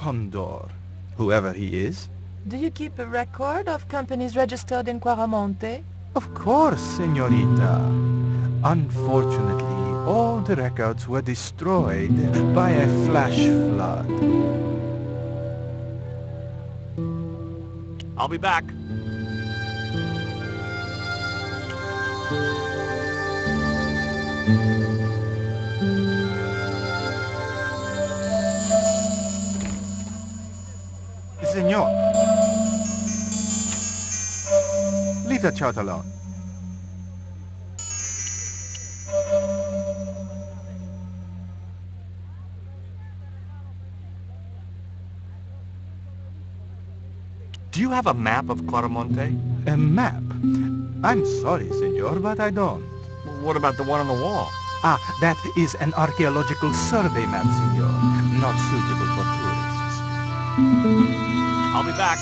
Condor, whoever he is. Do you keep a record of companies registered in Quaramonte? Of course, señorita. Unfortunately, all the records were destroyed by a flash flood. I'll be back. Senor, leave the child alone. Do you have a map of Claramonte? A map? I'm sorry, senor, but I don't. What about the one on the wall? Ah, that is an archaeological survey map, senor. Not suitable for tourists. I'll be back.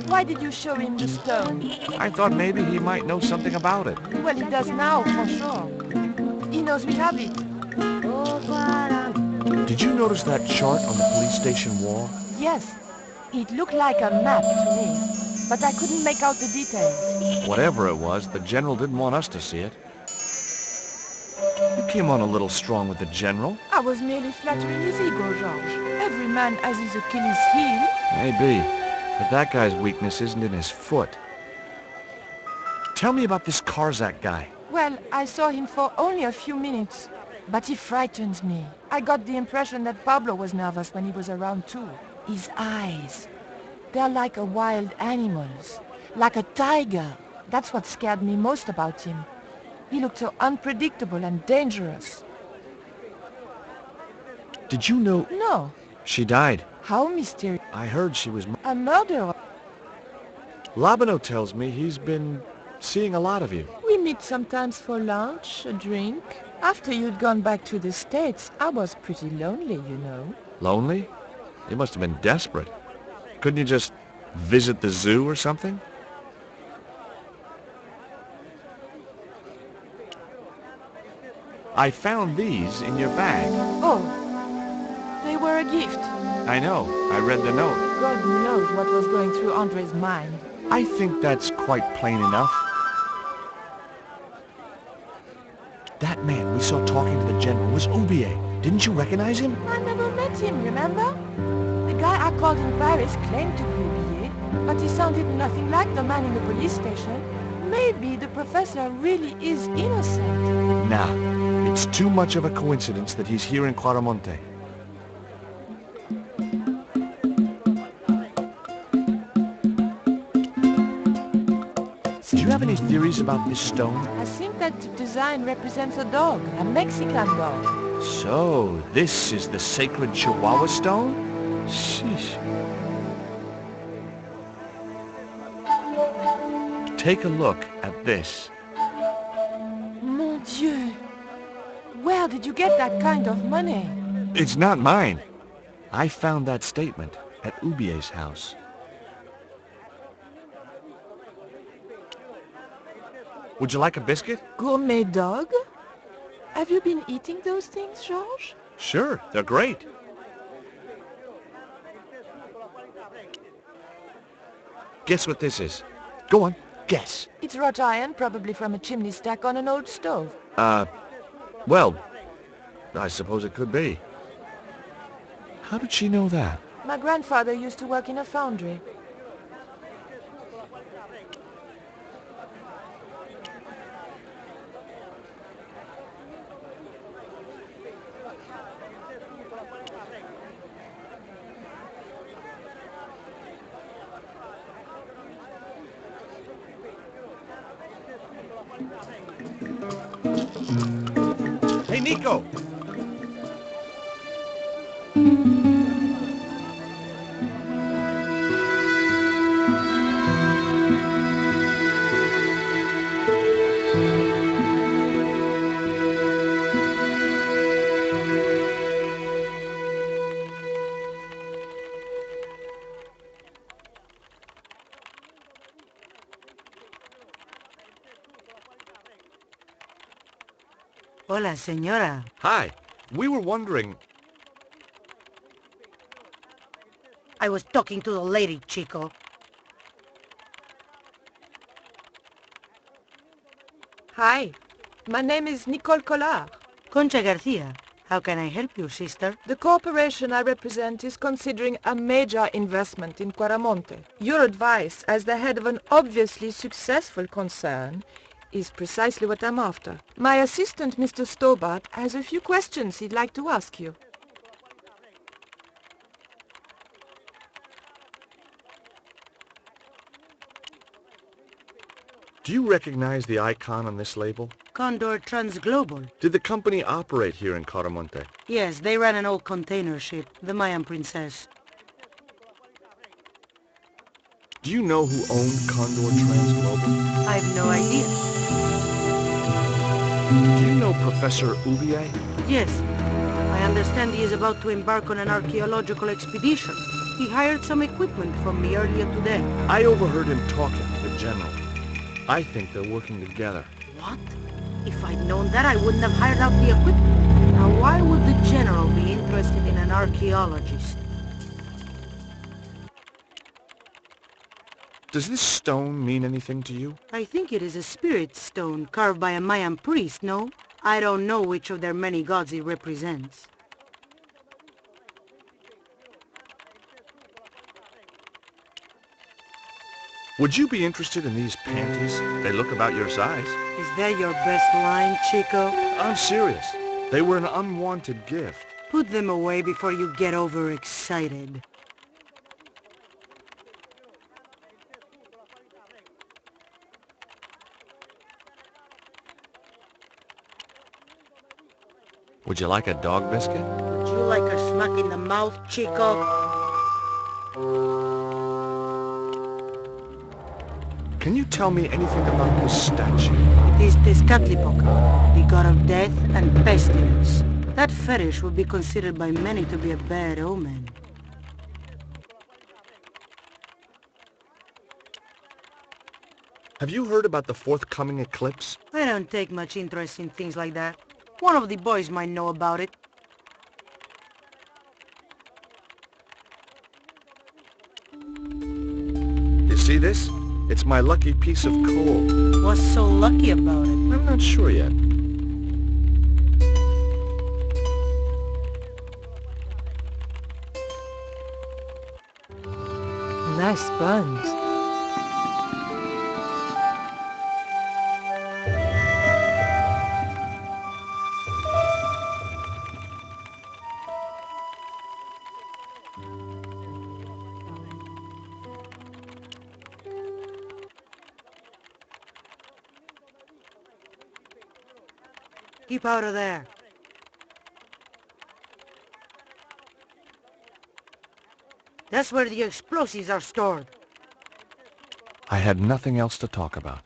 Why did you show him the stone? I thought maybe he might know something about it. Well, he does now, for sure. He knows we have it. Did you notice that chart on the police station wall? Yes, it looked like a map to me, but I couldn't make out the details. Whatever it was, the general didn't want us to see it. You came on a little strong with the general. I was merely flattering his ego, Georges. Every man has his Achilles heel. Maybe, but that guy's weakness isn't in his foot. Tell me about this Karzak guy. Well, I saw him for only a few minutes, but he frightens me. I got the impression that Pablo was nervous when he was around too. His eyes, they're like a wild animal's, like a tiger. That's what scared me most about him. He looked so unpredictable and dangerous. Did you know No. she died? How mysterious. I heard she was... A murderer. Labano tells me he's been seeing a lot of you. We meet sometimes for lunch, a drink. After you'd gone back to the States, I was pretty lonely, you know. Lonely? You must have been desperate. Couldn't you just visit the zoo or something? I found these in your bag. Oh, they were a gift. I know. I read the note. God knows what was going through Andre's mind. I think that's quite plain enough. That man we saw talking to the general was Oubier. Didn't you recognize him? I never met him, remember? The guy I called in Paris claimed to be Oubier, but he sounded nothing like the man in the police station. Maybe the professor really is innocent. Nah, it's too much of a coincidence that he's here in Claramonte. Do you have any theories about this stone? I think that the design represents a dog, a Mexican dog. So, this is the sacred Chihuahua stone? Sheesh. Take a look at this. Mon Dieu! Where did you get that kind of money? It's not mine. I found that statement at Oubier's house. Would you like a biscuit? Gourmet dog? Have you been eating those things, Georges? Sure, they're great. Guess what this is? Go on, guess. It's wrought iron, probably from a chimney stack on an old stove. Well, I suppose it could be. How did she know that? My grandfather used to work in a foundry. Hey, Nico! Hola, señora. Hi. We were wondering... I was talking to the lady, Chico. Hi, my name is Nicole Collard. Concha Garcia. How can I help you, sister? The corporation I represent is considering a major investment in Quaramonte. Your advice, as the head of an obviously successful concern, is precisely what I'm after. My assistant, Mr. Stobart, has a few questions he'd like to ask you. Do you recognize the icon on this label? Condor Transglobal. Did the company operate here in Caramonte? Yes, they ran an old container ship, the Mayan Princess. Do you know who owned Condor Transglobal? I have no idea. Do you know Professor Ubier? Yes, I understand he is about to embark on an archaeological expedition. He hired some equipment from me earlier today. I overheard him talking to the general. I think they're working together. What? If I'd known that, I wouldn't have hired out the equipment. Now, why would the general be interested in an archaeologist? Does this stone mean anything to you? I think it is a spirit stone carved by a Mayan priest, no? I don't know which of their many gods it represents. Would you be interested in these panties? They look about your size. Is that your best line, Chico? I'm serious. They were an unwanted gift. Put them away before you get overexcited. Would you like a dog biscuit? Would you like a smack in the mouth, Chico? Can you tell me anything about this statue? It is Tezcatlipoca, the god of death and pestilence. That fetish would be considered by many to be a bad omen. Have you heard about the forthcoming eclipse? I don't take much interest in things like that. One of the boys might know about it. You see this? It's my lucky piece of coal. What's so lucky about it? I'm not sure yet. Nice sponge. Keep out of there. That's where the explosives are stored. I had nothing else to talk about.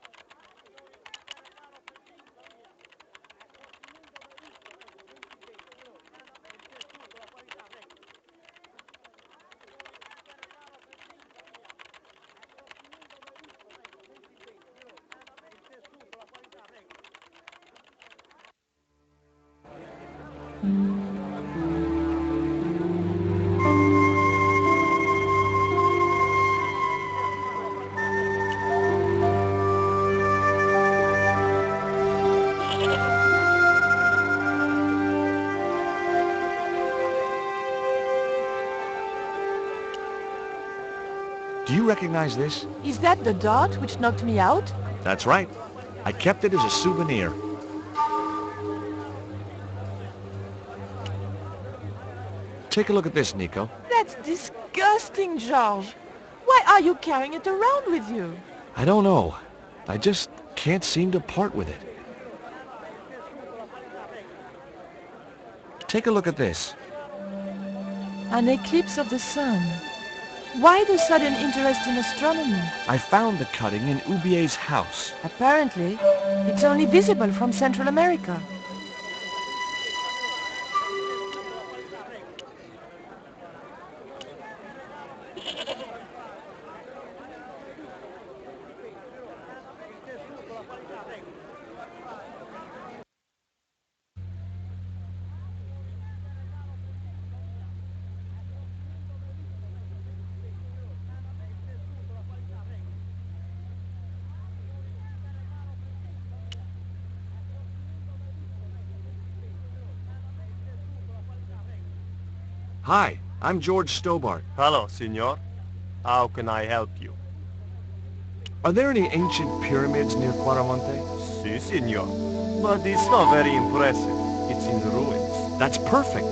Do you recognize this? Is that the dart which knocked me out? That's right. I kept it as a souvenir. Take a look at this, Nico. That's disgusting, George. Why are you carrying it around with you? I don't know. I just can't seem to part with it. Take a look at this. An eclipse of the sun. Why the sudden interest in astronomy? I found the cutting in Ubier's house. Apparently, it's only visible from Central America. Hi, I'm George Stobart. Hello, senor. How can I help you? Are there any ancient pyramids near Quaramonte? Si, senor. But it's not very impressive. It's in ruins. That's perfect.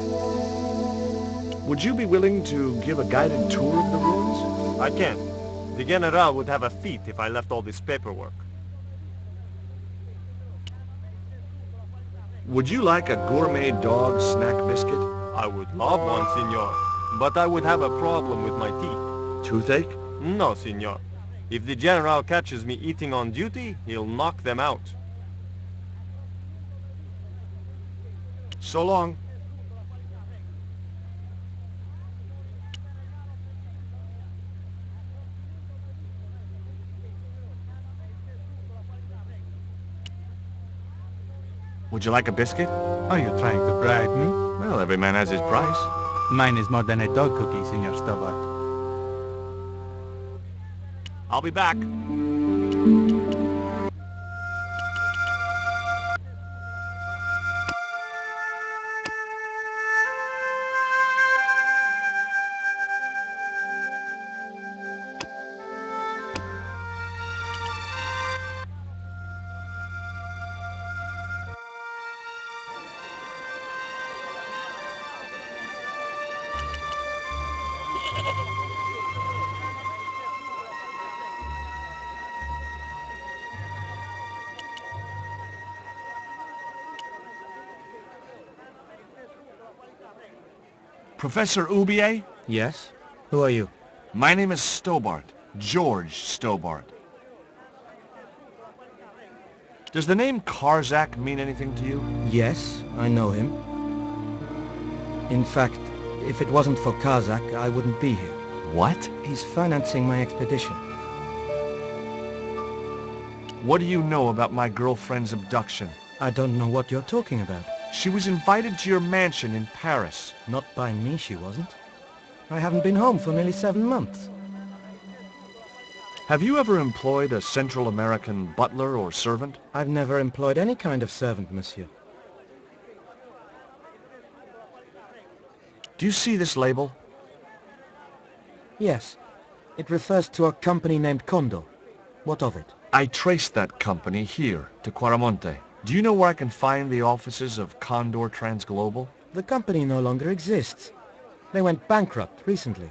Would you be willing to give a guided tour of the ruins? I can't. The General would have a fit if I left all this paperwork. Would you like a gourmet dog snack biscuit? I would love one, senor. But I would have a problem with my teeth. Toothache? No, senor. If the General catches me eating on duty, he'll knock them out. So long. Would you like a biscuit? Are you trying to bribe me? Well, every man has his price. Mine is more than a dog cookie, Senor Stobart. I'll be back. Professor Oubier? Yes? Who are you? My name is Stobart. George Stobart. Does the name Karzak mean anything to you? Yes, I know him. In fact, if it wasn't for Kazak, I wouldn't be here. What? He's financing my expedition. What do you know about my girlfriend's abduction? I don't know what you're talking about. She was invited to your mansion in Paris. Not by me, she wasn't. I haven't been home for nearly 7 months. Have you ever employed a Central American butler or servant? I've never employed any kind of servant, monsieur. Do you see this label? Yes. It refers to a company named Condor. What of it? I traced that company here to Quaramonte. Do you know where I can find the offices of Condor Transglobal? The company no longer exists. They went bankrupt recently.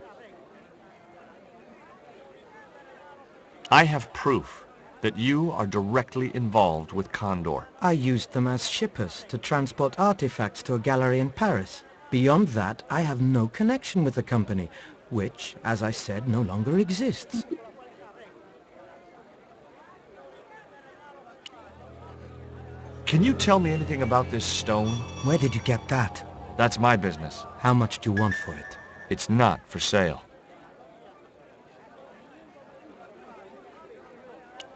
I have proof that you are directly involved with Condor. I used them as shippers to transport artifacts to a gallery in Paris. Beyond that, I have no connection with the company, which, as I said, no longer exists. Can you tell me anything about this stone? Where did you get that? That's my business. How much do you want for it? It's not for sale.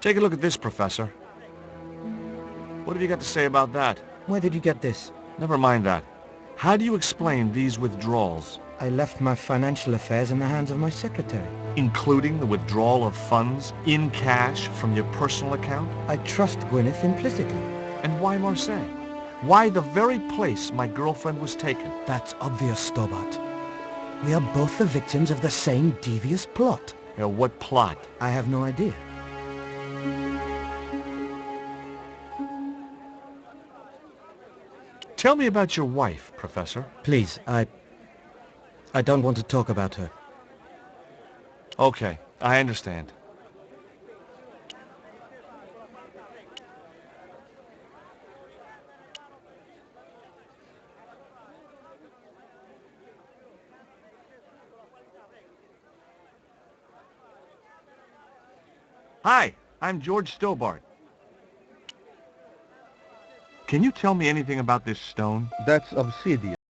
Take a look at this, Professor. What have you got to say about that? Where did you get this? Never mind that. How do you explain these withdrawals? I left my financial affairs in the hands of my secretary. Including the withdrawal of funds in cash from your personal account? I trust Gwyneth implicitly. And why Marseille? Why the very place my girlfriend was taken? That's obvious, Stobart. We are both the victims of the same devious plot. What plot? I have no idea. Tell me about your wife, Professor. Please, I don't want to talk about her. Okay, I understand. Hi, I'm George Stobart. Can you tell me anything about this stone? That's obsidian.